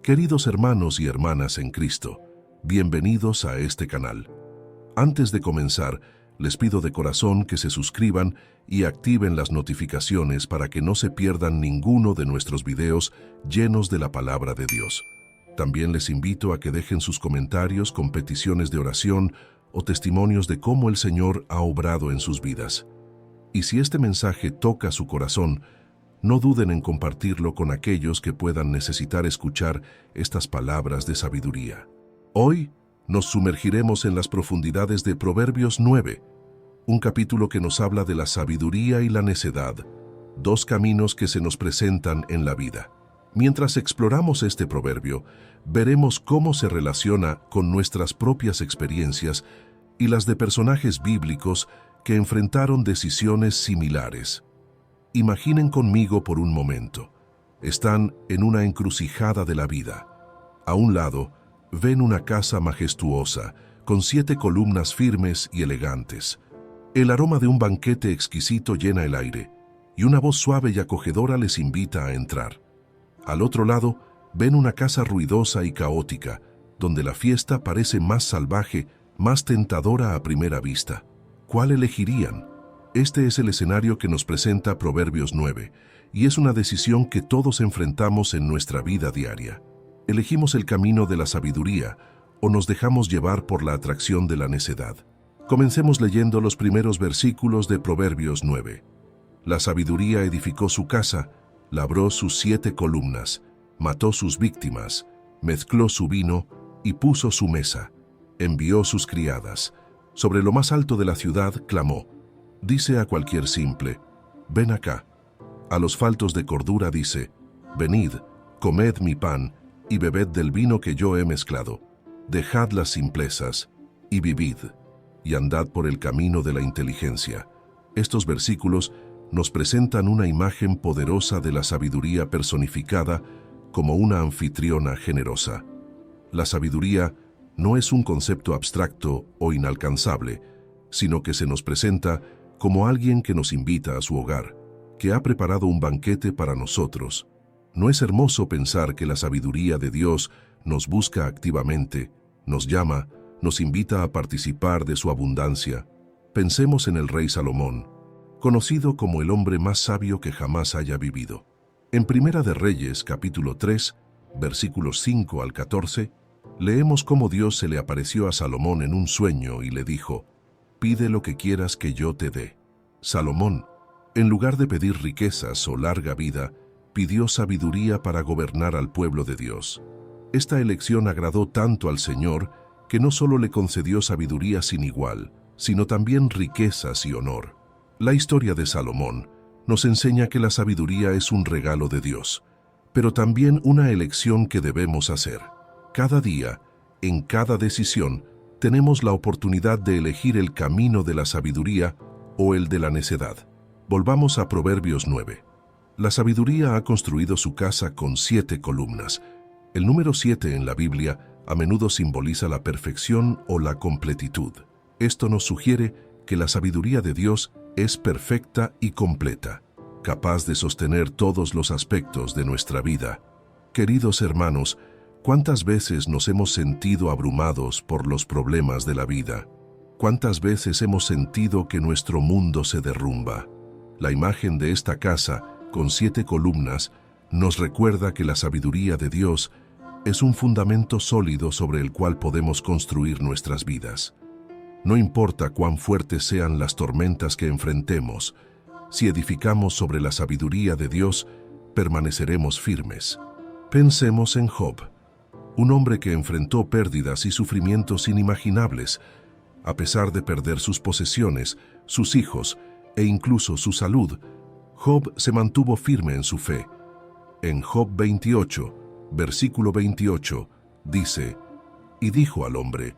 Queridos hermanos y hermanas en Cristo, bienvenidos a este canal. Antes de comenzar, les pido de corazón que se suscriban y activen las notificaciones para que no se pierdan ninguno de nuestros videos llenos de la palabra de Dios. También les invito a que dejen sus comentarios con peticiones de oración o testimonios de cómo el Señor ha obrado en sus vidas. Y si este mensaje toca su corazón, no duden en compartirlo con aquellos que puedan necesitar escuchar estas palabras de sabiduría. Hoy nos sumergiremos en las profundidades de Proverbios 9, un capítulo que nos habla de la sabiduría y la necedad, dos caminos que se nos presentan en la vida. Mientras exploramos este proverbio, veremos cómo se relaciona con nuestras propias experiencias y las de personajes bíblicos que enfrentaron decisiones similares. Imaginen conmigo por un momento. Están en una encrucijada de la vida. A un lado, ven una casa majestuosa, con 7 columnas firmes y elegantes. El aroma de un banquete exquisito llena el aire, y una voz suave y acogedora les invita a entrar. Al otro lado, ven una casa ruidosa y caótica, donde la fiesta parece más salvaje, más tentadora a primera vista. ¿Cuál elegirían? Este es el escenario que nos presenta Proverbios 9, y es una decisión que todos enfrentamos en nuestra vida diaria. ¿Elegimos el camino de la sabiduría o nos dejamos llevar por la atracción de la necedad? Comencemos leyendo los primeros versículos de Proverbios 9. La sabiduría edificó su casa, labró sus 7 columnas, mató sus víctimas, mezcló su vino y puso su mesa. Envió sus criadas. Sobre lo más alto de la ciudad clamó. Dice a cualquier simple, ven acá. A los faltos de cordura dice, venid, comed mi pan y bebed del vino que yo he mezclado. Dejad las simplezas y vivid, y andad por el camino de la inteligencia. Estos versículos nos presentan una imagen poderosa de la sabiduría personificada como una anfitriona generosa. La sabiduría no es un concepto abstracto o inalcanzable, sino que se nos presenta como alguien que nos invita a su hogar, que ha preparado un banquete para nosotros. ¿No es hermoso pensar que la sabiduría de Dios nos busca activamente, nos llama, nos invita a participar de su abundancia? Pensemos en el rey Salomón, conocido como el hombre más sabio que jamás haya vivido. En Primera de Reyes, capítulo 3, versículos 5 al 14, leemos cómo Dios se le apareció a Salomón en un sueño y le dijo, pide lo que quieras que yo te dé. Salomón, en lugar de pedir riquezas o larga vida, pidió sabiduría para gobernar al pueblo de Dios. Esta elección agradó tanto al Señor que no solo le concedió sabiduría sin igual, sino también riquezas y honor. La historia de Salomón nos enseña que la sabiduría es un regalo de Dios, pero también una elección que debemos hacer. Cada día, en cada decisión, tenemos la oportunidad de elegir el camino de la sabiduría o el de la necedad. Volvamos a Proverbios 9. La sabiduría ha construido su casa con 7 columnas. El número 7 en la Biblia a menudo simboliza la perfección o la completitud. Esto nos sugiere que la sabiduría de Dios es perfecta y completa, capaz de sostener todos los aspectos de nuestra vida. Queridos hermanos, ¿cuántas veces nos hemos sentido abrumados por los problemas de la vida? ¿Cuántas veces hemos sentido que nuestro mundo se derrumba? La imagen de esta casa, con 7 columnas, nos recuerda que la sabiduría de Dios es un fundamento sólido sobre el cual podemos construir nuestras vidas. No importa cuán fuertes sean las tormentas que enfrentemos, si edificamos sobre la sabiduría de Dios, permaneceremos firmes. Pensemos en Job, un hombre que enfrentó pérdidas y sufrimientos inimaginables. A pesar de perder sus posesiones, sus hijos e incluso su salud, Job se mantuvo firme en su fe. En Job 28, versículo 28, dice, y dijo al hombre,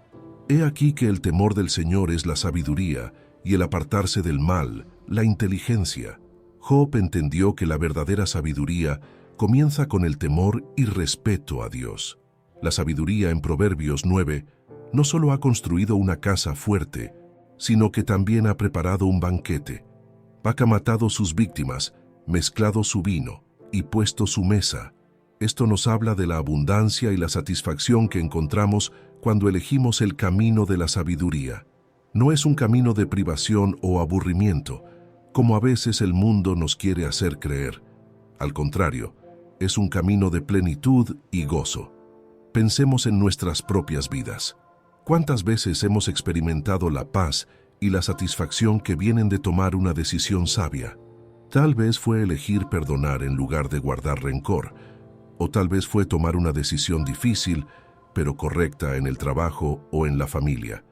he aquí que el temor del Señor es la sabiduría, y el apartarse del mal, la inteligencia. Job entendió que la verdadera sabiduría comienza con el temor y respeto a Dios. La sabiduría en Proverbios 9 no solo ha construido una casa fuerte, sino que también ha preparado un banquete. Ha matado sus víctimas, mezclado su vino y puesto su mesa. Esto nos habla de la abundancia y la satisfacción que encontramos cuando elegimos el camino de la sabiduría. No es un camino de privación o aburrimiento, como a veces el mundo nos quiere hacer creer. Al contrario, es un camino de plenitud y gozo. Pensemos en nuestras propias vidas. ¿Cuántas veces hemos experimentado la paz y la satisfacción que vienen de tomar una decisión sabia? Tal vez fue elegir perdonar en lugar de guardar rencor, o tal vez fue tomar una decisión difícil, pero correcta en el trabajo o en la familia.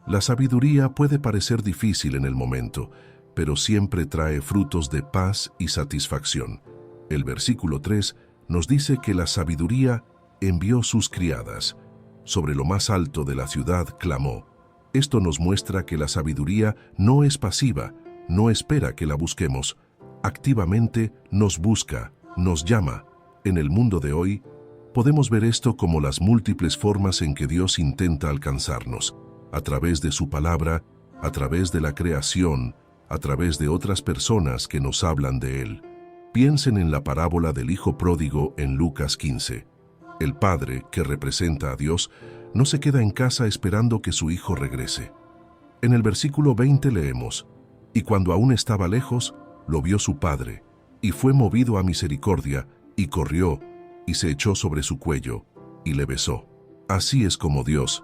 La sabiduría puede parecer difícil en el momento, pero siempre trae frutos de paz y satisfacción. El versículo 3 nos dice que la sabiduría envió sus criadas. Sobre lo más alto de la ciudad clamó. Esto nos muestra que la sabiduría no es pasiva, no espera que la busquemos. Activamente nos busca, nos llama. En el mundo de hoy, podemos ver esto como las múltiples formas en que Dios intenta alcanzarnos, a través de su palabra, a través de la creación, a través de otras personas que nos hablan de Él. Piensen en la parábola del hijo pródigo en Lucas 15. El padre, que representa a Dios, no se queda en casa esperando que su hijo regrese. En el versículo 20 leemos, «Y cuando aún estaba lejos, lo vio su padre, y fue movido a misericordia, y corrió, y se echó sobre su cuello, y le besó». Así es como Dios,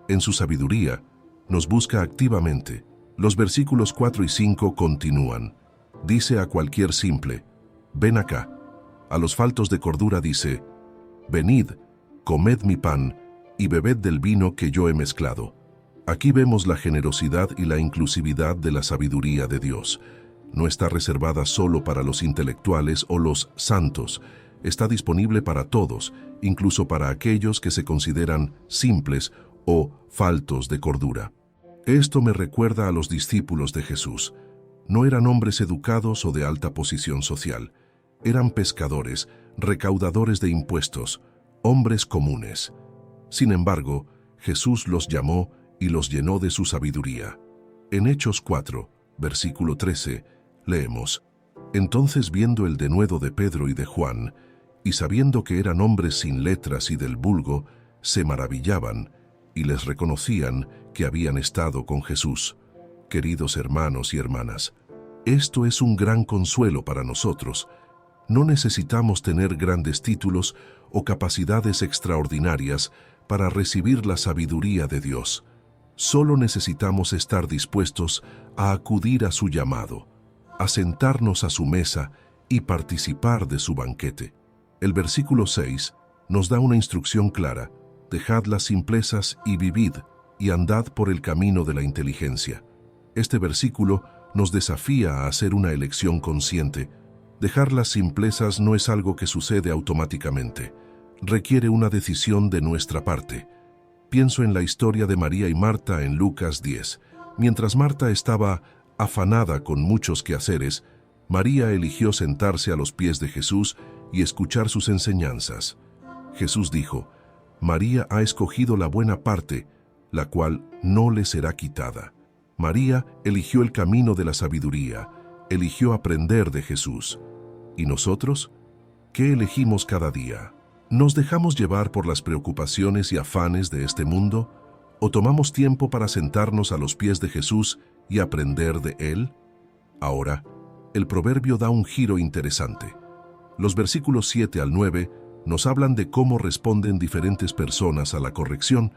en su sabiduría, nos busca activamente. Los versículos 4 y 5 continúan. Dice a cualquier simple, «Ven acá». A los faltos de cordura dice, «Venid, comed mi pan, y bebed del vino que yo he mezclado». Aquí vemos la generosidad y la inclusividad de la sabiduría de Dios. No está reservada solo para los intelectuales o los santos. Está disponible para todos, incluso para aquellos que se consideran simples o faltos de cordura. Esto me recuerda a los discípulos de Jesús. No eran hombres educados o de alta posición social. Eran pescadores, recaudadores de impuestos, hombres comunes. Sin embargo, Jesús los llamó y los llenó de su sabiduría. En Hechos 4, versículo 13, leemos, «Entonces viendo el denuedo de Pedro y de Juan, y sabiendo que eran hombres sin letras y del vulgo, se maravillaban y les reconocían que habían estado con Jesús». Queridos hermanos y hermanas, esto es un gran consuelo para nosotros. No necesitamos tener grandes títulos o capacidades extraordinarias para recibir la sabiduría de Dios. Solo necesitamos estar dispuestos a acudir a su llamado, a sentarnos a su mesa y participar de su banquete. El versículo 6 nos da una instrucción clara: «Dejad las simplezas y vivid, y andad por el camino de la inteligencia». Este versículo nos desafía a hacer una elección consciente. Dejar las simplezas no es algo que sucede automáticamente. Requiere una decisión de nuestra parte. Pienso en la historia de María y Marta en Lucas 10. Mientras Marta estaba afanada con muchos quehaceres, María eligió sentarse a los pies de Jesús y escuchar sus enseñanzas. Jesús dijo, «María ha escogido la buena parte, la cual no le será quitada». María eligió el camino de la sabiduría, eligió aprender de Jesús. ¿Y nosotros? ¿Qué elegimos cada día? ¿Nos dejamos llevar por las preocupaciones y afanes de este mundo? ¿O tomamos tiempo para sentarnos a los pies de Jesús y aprender de Él? Ahora, el proverbio da un giro interesante. Los versículos 7 al 9 nos hablan de cómo responden diferentes personas a la corrección.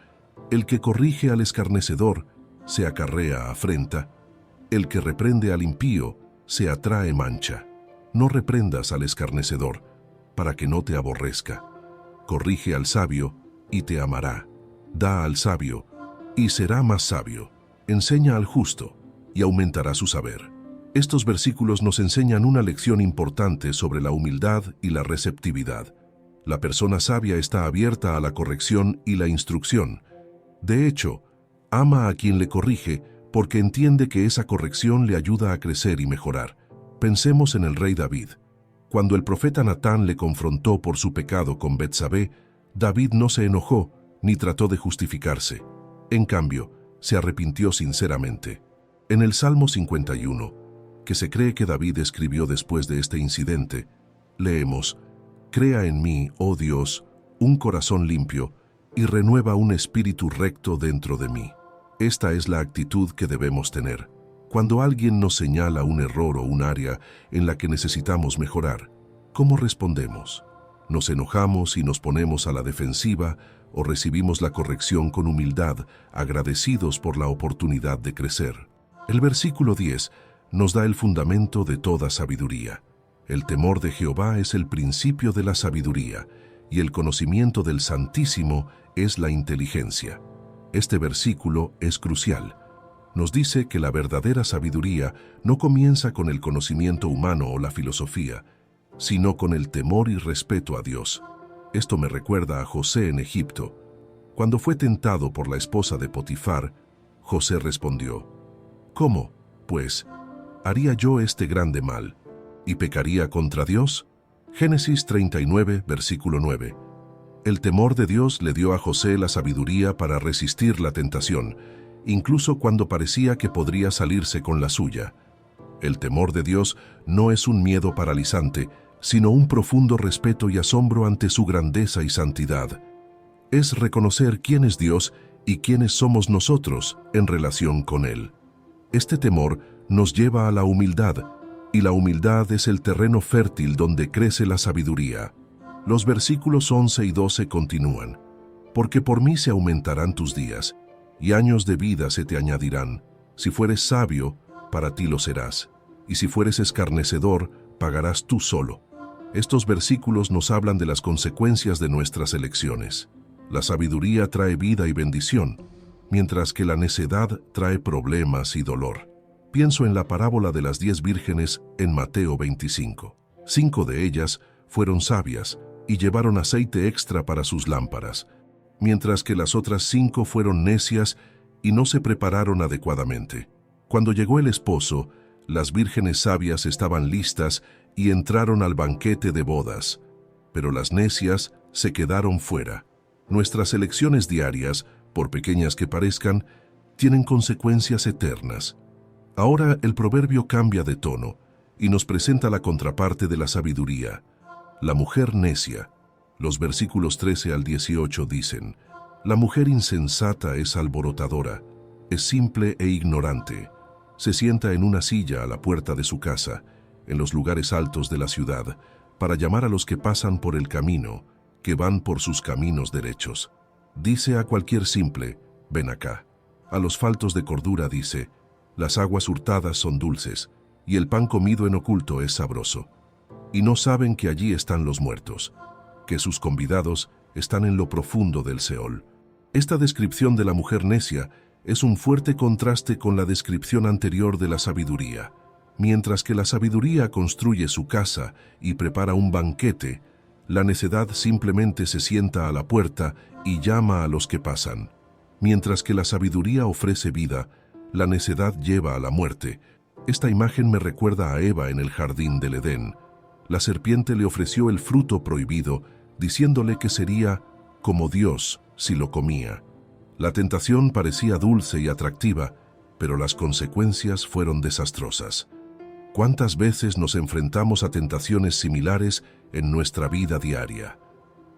El que corrige al escarnecedor se acarrea afrenta. El que reprende al impío se atrae mancha. No reprendas al escarnecedor, para que no te aborrezca. Corrige al sabio, y te amará. Da al sabio, y será más sabio. Enseña al justo, y aumentará su saber. Estos versículos nos enseñan una lección importante sobre la humildad y la receptividad. La persona sabia está abierta a la corrección y la instrucción. De hecho, ama a quien le corrige porque entiende que esa corrección le ayuda a crecer y mejorar. Pensemos en el rey David. Cuando el profeta Natán le confrontó por su pecado con Betsabé, David no se enojó ni trató de justificarse. En cambio, se arrepintió sinceramente. En el Salmo 51, que se cree que David escribió después de este incidente, leemos, Crea en mí, oh Dios, un corazón limpio y renueva un espíritu recto dentro de mí. Esta es la actitud que debemos tener. Cuando alguien nos señala un error o un área en la que necesitamos mejorar, ¿cómo respondemos? ¿Nos enojamos y nos ponemos a la defensiva o recibimos la corrección con humildad, agradecidos por la oportunidad de crecer? El versículo 10 nos da el fundamento de toda sabiduría. El temor de Jehová es el principio de la sabiduría, y el conocimiento del Santísimo es la inteligencia. Este versículo es crucial. Nos dice que la verdadera sabiduría no comienza con el conocimiento humano o la filosofía, sino con el temor y respeto a Dios. Esto me recuerda a José en Egipto. Cuando fue tentado por la esposa de Potifar, José respondió: ¿Cómo, pues, haría yo este grande mal y pecaría contra Dios? Génesis 39, versículo 9. El temor de Dios le dio a José la sabiduría para resistir la tentación, incluso cuando parecía que podría salirse con la suya. El temor de Dios no es un miedo paralizante, sino un profundo respeto y asombro ante su grandeza y santidad. Es reconocer quién es Dios y quiénes somos nosotros en relación con Él. Este temor nos lleva a la humildad, y la humildad es el terreno fértil donde crece la sabiduría. Los versículos 11 y 12 continúan: Porque por mí se aumentarán tus días, y años de vida se te añadirán. Si fueres sabio, para ti lo serás, y si fueres escarnecedor, pagarás tú solo. Estos versículos nos hablan de las consecuencias de nuestras elecciones. La sabiduría trae vida y bendición, mientras que la necedad trae problemas y dolor. Pienso en la parábola de las 10 vírgenes en Mateo 25. 5 de ellas fueron sabias y llevaron aceite extra para sus lámparas, mientras que las otras 5 fueron necias y no se prepararon adecuadamente. Cuando llegó el esposo, las vírgenes sabias estaban listas y entraron al banquete de bodas, pero las necias se quedaron fuera. Nuestras elecciones diarias, por pequeñas que parezcan, tienen consecuencias eternas. Ahora el proverbio cambia de tono y nos presenta la contraparte de la sabiduría, la mujer necia. Los versículos 13 al 18 dicen: La mujer insensata es alborotadora, es simple e ignorante. Se sienta en una silla a la puerta de su casa, en los lugares altos de la ciudad, para llamar a los que pasan por el camino, que van por sus caminos derechos. Dice a cualquier simple: ven acá. A los faltos de cordura dice: las aguas hurtadas son dulces, y el pan comido en oculto es sabroso. Y no saben que allí están los muertos, que sus convidados están en lo profundo del Seol. Esta descripción de la mujer necia es un fuerte contraste con la descripción anterior de la sabiduría. Mientras que la sabiduría construye su casa y prepara un banquete, la necedad simplemente se sienta a la puerta y llama a los que pasan. Mientras que la sabiduría ofrece vida, la necedad lleva a la muerte. Esta imagen me recuerda a Eva en el jardín del Edén. La serpiente le ofreció el fruto prohibido, diciéndole que sería como Dios si lo comía. La tentación parecía dulce y atractiva, pero las consecuencias fueron desastrosas. ¿Cuántas veces nos enfrentamos a tentaciones similares en nuestra vida diaria?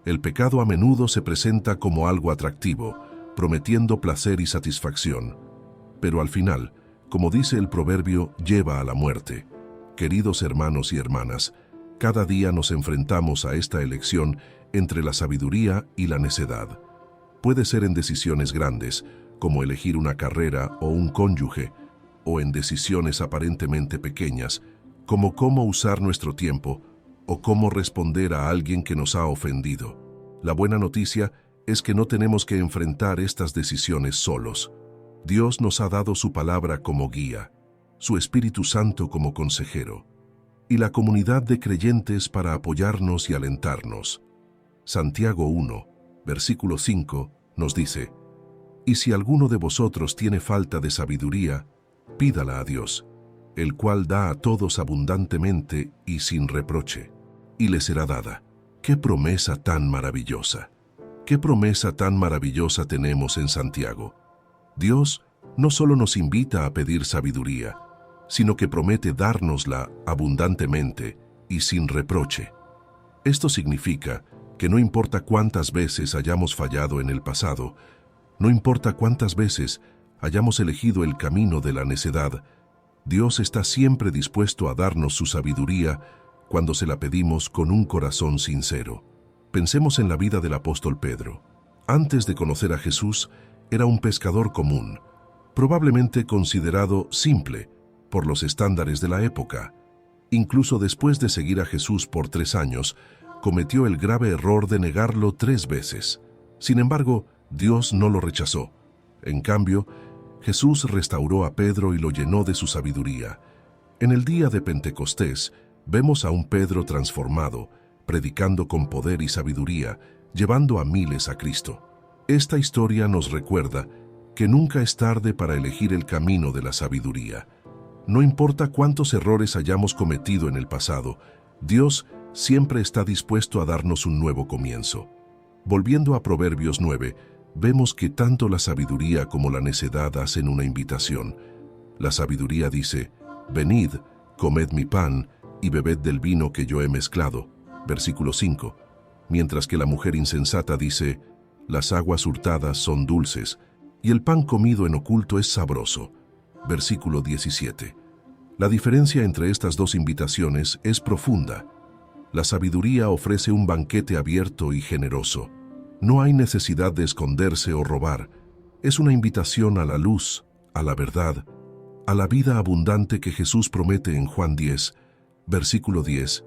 El pecado a menudo se presenta como algo atractivo, prometiendo placer y satisfacción. Pero al final, como dice el proverbio, lleva a la muerte. Queridos hermanos y hermanas, cada día nos enfrentamos a esta elección entre la sabiduría y la necedad. Puede ser en decisiones grandes, como elegir una carrera o un cónyuge, o en decisiones aparentemente pequeñas, como cómo usar nuestro tiempo o cómo responder a alguien que nos ha ofendido. La buena noticia es que no tenemos que enfrentar estas decisiones solos. Dios nos ha dado su palabra como guía, su Espíritu Santo como consejero, y la comunidad de creyentes para apoyarnos y alentarnos. Santiago 1, versículo 5, nos dice: Y si alguno de vosotros tiene falta de sabiduría, pídala a Dios, el cual da a todos abundantemente y sin reproche, y le será dada. ¡Qué promesa tan maravillosa! ¡Qué promesa tan maravillosa tenemos en Santiago! Dios no solo nos invita a pedir sabiduría, sino que promete dárnosla abundantemente y sin reproche. Esto significa que no importa cuántas veces hayamos fallado en el pasado, no importa cuántas veces hayamos elegido el camino de la necedad, Dios está siempre dispuesto a darnos su sabiduría cuando se la pedimos con un corazón sincero. Pensemos en la vida del apóstol Pedro. Antes de conocer a Jesús, era un pescador común, probablemente considerado simple por los estándares de la época. Incluso después de seguir a Jesús por 3 años, cometió el grave error de negarlo 3 veces. Sin embargo, Dios no lo rechazó. En cambio, Jesús restauró a Pedro y lo llenó de su sabiduría. En el día de Pentecostés, vemos a un Pedro transformado, predicando con poder y sabiduría, llevando a miles a Cristo. Esta historia nos recuerda que nunca es tarde para elegir el camino de la sabiduría. No importa cuántos errores hayamos cometido en el pasado, Dios siempre está dispuesto a darnos un nuevo comienzo. Volviendo a Proverbios 9, vemos que tanto la sabiduría como la necedad hacen una invitación. La sabiduría dice: «Venid, comed mi pan y bebed del vino que yo he mezclado». Versículo 5. Mientras que la mujer insensata dice: «Las aguas hurtadas son dulces, y el pan comido en oculto es sabroso». Versículo 17. La diferencia entre estas dos invitaciones es profunda. La sabiduría ofrece un banquete abierto y generoso. No hay necesidad de esconderse o robar. Es una invitación a la luz, a la verdad, a la vida abundante que Jesús promete en Juan 10, versículo 10.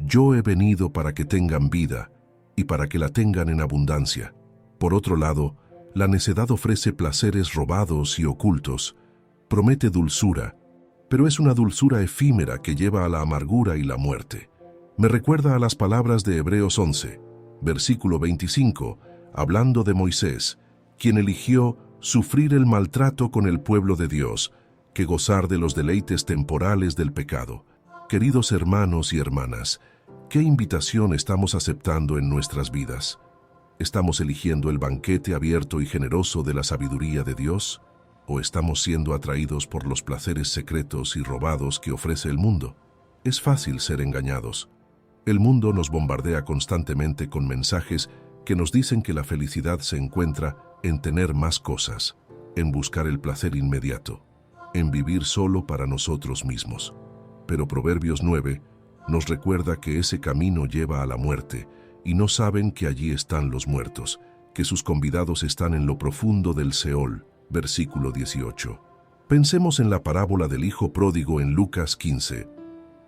«Yo he venido para que tengan vida y para que la tengan en abundancia». Por otro lado, la necedad ofrece placeres robados y ocultos. Promete dulzura, pero es una dulzura efímera que lleva a la amargura y la muerte. Me recuerda a las palabras de Hebreos 11, versículo 25, hablando de Moisés, quien eligió sufrir el maltrato con el pueblo de Dios, que gozar de los deleites temporales del pecado. Queridos hermanos y hermanas, ¿qué invitación estamos aceptando en nuestras vidas? ¿Estamos eligiendo el banquete abierto y generoso de la sabiduría de Dios? ¿O estamos siendo atraídos por los placeres secretos y robados que ofrece el mundo? Es fácil ser engañados. El mundo nos bombardea constantemente con mensajes que nos dicen que la felicidad se encuentra en tener más cosas, en buscar el placer inmediato, en vivir solo para nosotros mismos. Pero Proverbios 9 nos recuerda que ese camino lleva a la muerte y no saben que allí están los muertos, que sus convidados están en lo profundo del Seol. Versículo 18. Pensemos en la parábola del hijo pródigo en Lucas 15.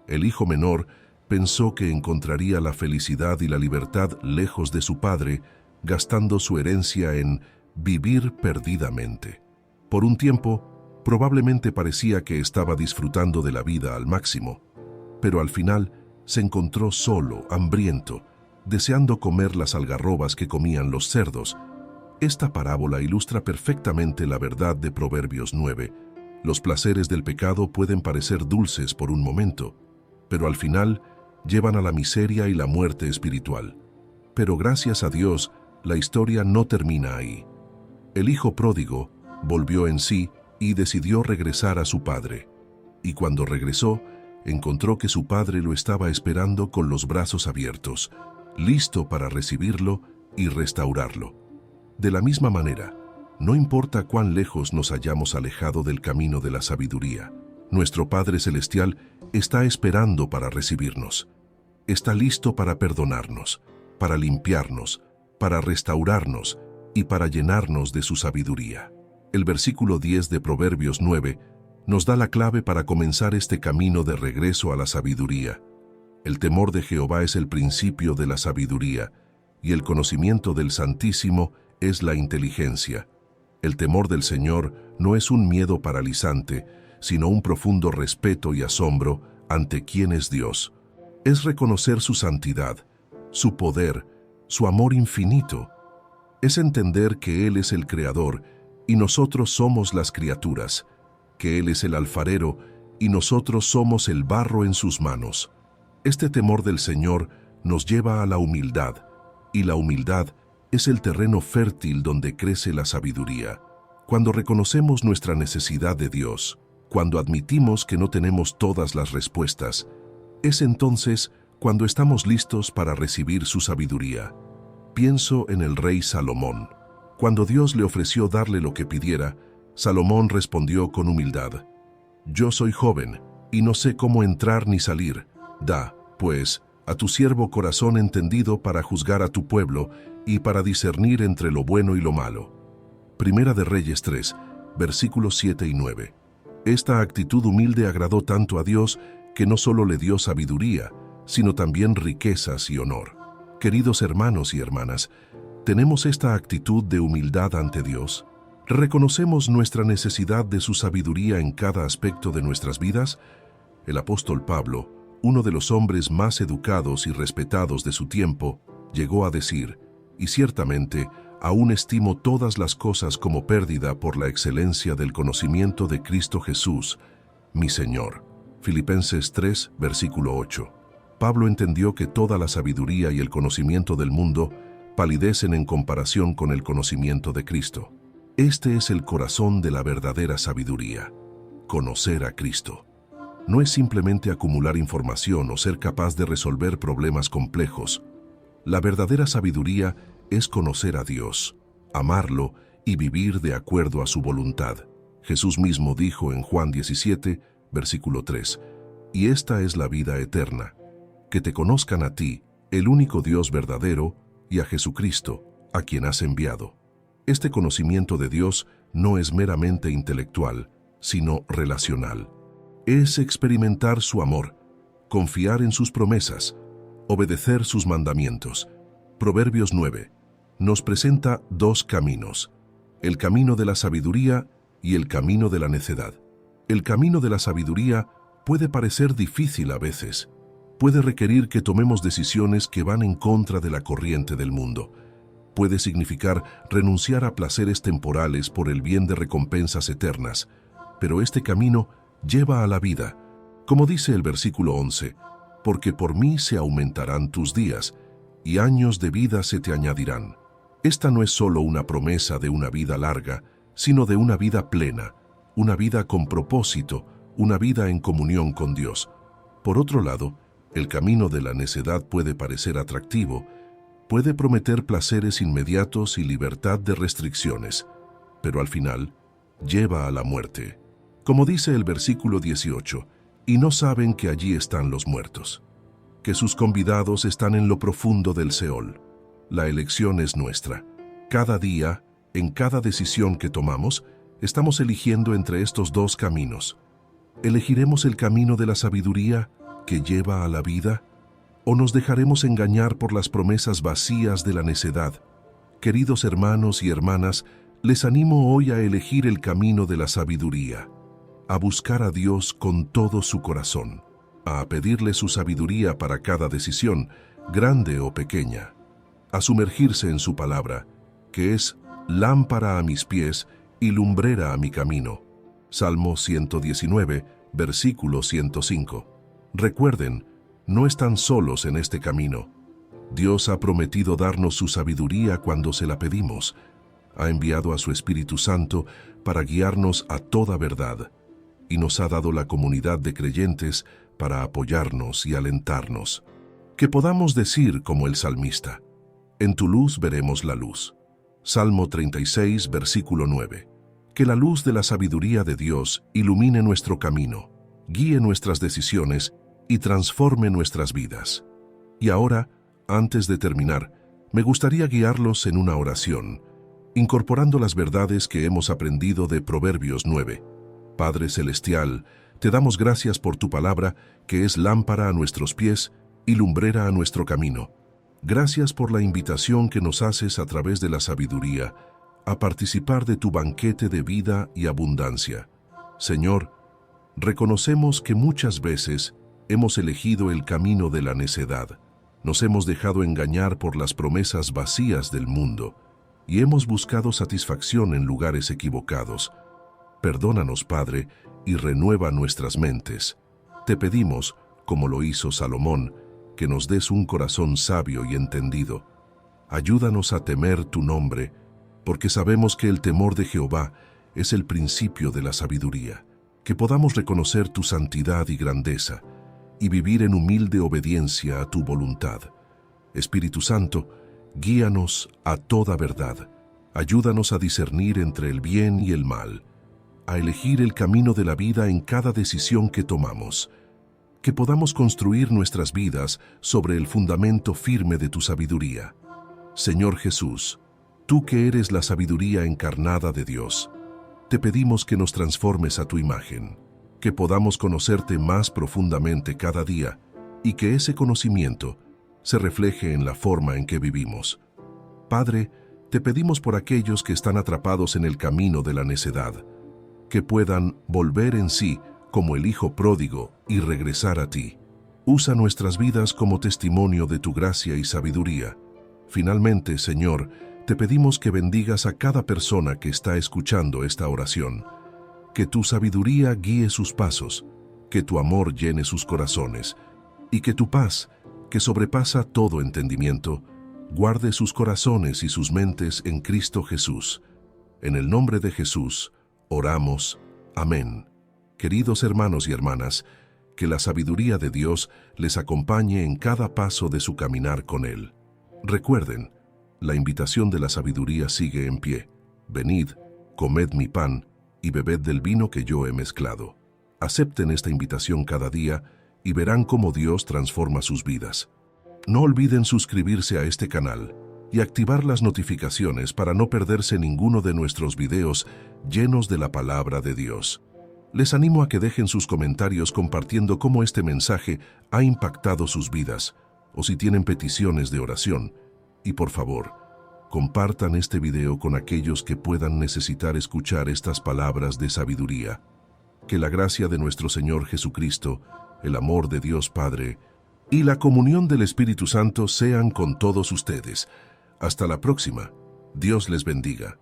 El hijo menor pensó que encontraría la felicidad y la libertad lejos de su padre, gastando su herencia en vivir perdidamente. Por un tiempo, probablemente parecía que estaba disfrutando de la vida al máximo, pero al final se encontró solo, hambriento, deseando comer las algarrobas que comían los cerdos. Esta parábola ilustra perfectamente la verdad de Proverbios 9. Los placeres del pecado pueden parecer dulces por un momento, pero al final llevan a la miseria y la muerte espiritual. Pero gracias a Dios, la historia no termina ahí. El hijo pródigo volvió en sí y decidió regresar a su padre. Y cuando regresó, encontró que su padre lo estaba esperando con los brazos abiertos, listo para recibirlo y restaurarlo. De la misma manera, no importa cuán lejos nos hayamos alejado del camino de la sabiduría, nuestro Padre Celestial está esperando para recibirnos. Está listo para perdonarnos, para limpiarnos, para restaurarnos y para llenarnos de su sabiduría. El versículo 10 de Proverbios 9 nos da la clave para comenzar este camino de regreso a la sabiduría. El temor de Jehová es el principio de la sabiduría, y el conocimiento del Santísimo es la inteligencia. El temor del Señor no es un miedo paralizante, sino un profundo respeto y asombro ante quién es Dios. Es reconocer su santidad, su poder, su amor infinito. Es entender que Él es el Creador y nosotros somos las criaturas, que Él es el alfarero y nosotros somos el barro en sus manos. Este temor del Señor nos lleva a la humildad, y la humildad es el terreno fértil donde crece la sabiduría. Cuando reconocemos nuestra necesidad de Dios, cuando admitimos que no tenemos todas las respuestas, es entonces cuando estamos listos para recibir su sabiduría. Pienso en el rey Salomón. Cuando Dios le ofreció darle lo que pidiera, Salomón respondió con humildad: «Yo soy joven, y no sé cómo entrar ni salir. Da, pues, a tu siervo corazón entendido para juzgar a tu pueblo y para discernir entre lo bueno y lo malo». Primera de Reyes 3, versículos 7 y 9. Esta actitud humilde agradó tanto a Dios que no solo le dio sabiduría, sino también riquezas y honor. Queridos hermanos y hermanas, ¿tenemos esta actitud de humildad ante Dios? ¿Reconocemos nuestra necesidad de su sabiduría en cada aspecto de nuestras vidas? El apóstol Pablo, uno de los hombres más educados y respetados de su tiempo, llegó a decir: «Y ciertamente, aún estimo todas las cosas como pérdida por la excelencia del conocimiento de Cristo Jesús, mi Señor». Filipenses 3, versículo 8. Pablo entendió que toda la sabiduría y el conocimiento del mundo palidecen en comparación con el conocimiento de Cristo. Este es el corazón de la verdadera sabiduría: conocer a Cristo. No es simplemente acumular información o ser capaz de resolver problemas complejos. La verdadera sabiduría es conocer a Dios, amarlo y vivir de acuerdo a su voluntad. Jesús mismo dijo en Juan 17, versículo 3, «Y esta es la vida eterna, que te conozcan a ti, el único Dios verdadero, y a Jesucristo, a quien has enviado». Este conocimiento de Dios no es meramente intelectual, sino relacional. Es experimentar su amor, confiar en sus promesas, obedecer sus mandamientos. Proverbios 9 nos presenta dos caminos: el camino de la sabiduría y el camino de la necedad. El camino de la sabiduría puede parecer difícil a veces. Puede requerir que tomemos decisiones que van en contra de la corriente del mundo. Puede significar renunciar a placeres temporales por el bien de recompensas eternas. Pero este camino lleva a la vida. Como dice el versículo 11, «Porque por mí se aumentarán tus días, y años de vida se te añadirán». Esta no es solo una promesa de una vida larga, sino de una vida plena, una vida con propósito, una vida en comunión con Dios. Por otro lado, el camino de la necedad puede parecer atractivo, puede prometer placeres inmediatos y libertad de restricciones, pero al final lleva a la muerte. Como dice el versículo 18, «Y no saben que allí están los muertos, que sus convidados están en lo profundo del Seol». La elección es nuestra. Cada día, en cada decisión que tomamos, estamos eligiendo entre estos dos caminos. ¿Elegiremos el camino de la sabiduría que lleva a la vida, o nos dejaremos engañar por las promesas vacías de la necedad? Queridos hermanos y hermanas, les animo hoy a elegir el camino de la sabiduría, a buscar a Dios con todo su corazón, a pedirle su sabiduría para cada decisión, grande o pequeña, a sumergirse en su palabra, que es lámpara a mis pies y lumbrera a mi camino. Salmo 119, versículo 105. Recuerden, no están solos en este camino. Dios ha prometido darnos su sabiduría cuando se la pedimos. Ha enviado a su Espíritu Santo para guiarnos a toda verdad, y nos ha dado la comunidad de creyentes para apoyarnos y alentarnos. Que podamos decir como el salmista: «En tu luz veremos la luz». Salmo 36, versículo 9. Que la luz de la sabiduría de Dios ilumine nuestro camino, guíe nuestras decisiones y transforme nuestras vidas. Y ahora, antes de terminar, me gustaría guiarlos en una oración, incorporando las verdades que hemos aprendido de Proverbios 9. Padre Celestial, te damos gracias por tu palabra, que es lámpara a nuestros pies y lumbrera a nuestro camino. Gracias por la invitación que nos haces a través de la sabiduría a participar de tu banquete de vida y abundancia. Señor, reconocemos que muchas veces hemos elegido el camino de la necedad, nos hemos dejado engañar por las promesas vacías del mundo y hemos buscado satisfacción en lugares equivocados. Perdónanos, Padre, y renueva nuestras mentes. Te pedimos, como lo hizo Salomón, que nos des un corazón sabio y entendido. Ayúdanos a temer tu nombre, porque sabemos que el temor de Jehová es el principio de la sabiduría. Que podamos reconocer tu santidad y grandeza, y vivir en humilde obediencia a tu voluntad. Espíritu Santo, guíanos a toda verdad. Ayúdanos a discernir entre el bien y el mal, a elegir el camino de la vida en cada decisión que tomamos. Que podamos construir nuestras vidas sobre el fundamento firme de tu sabiduría. Señor Jesús, tú que eres la sabiduría encarnada de Dios, te pedimos que nos transformes a tu imagen, que podamos conocerte más profundamente cada día y que ese conocimiento se refleje en la forma en que vivimos. Padre, te pedimos por aquellos que están atrapados en el camino de la necedad, que puedan volver en sí como el Hijo pródigo y regresar a ti. Usa nuestras vidas como testimonio de tu gracia y sabiduría. Finalmente, Señor, te pedimos que bendigas a cada persona que está escuchando esta oración, que tu sabiduría guíe sus pasos, que tu amor llene sus corazones, y que tu paz, que sobrepasa todo entendimiento, guarde sus corazones y sus mentes en Cristo Jesús. En el nombre de Jesús, oramos. Amén. Queridos hermanos y hermanas, que la sabiduría de Dios les acompañe en cada paso de su caminar con Él. Recuerden, la invitación de la sabiduría sigue en pie. Venid, comed mi pan y bebed del vino que yo he mezclado. Acepten esta invitación cada día y verán cómo Dios transforma sus vidas. No olviden suscribirse a este canal y activar las notificaciones para no perderse ninguno de nuestros videos llenos de la palabra de Dios. Les animo a que dejen sus comentarios compartiendo cómo este mensaje ha impactado sus vidas, o si tienen peticiones de oración. Y por favor, compartan este video con aquellos que puedan necesitar escuchar estas palabras de sabiduría. Que la gracia de nuestro Señor Jesucristo, el amor de Dios Padre y la comunión del Espíritu Santo sean con todos ustedes. Hasta la próxima. Dios les bendiga.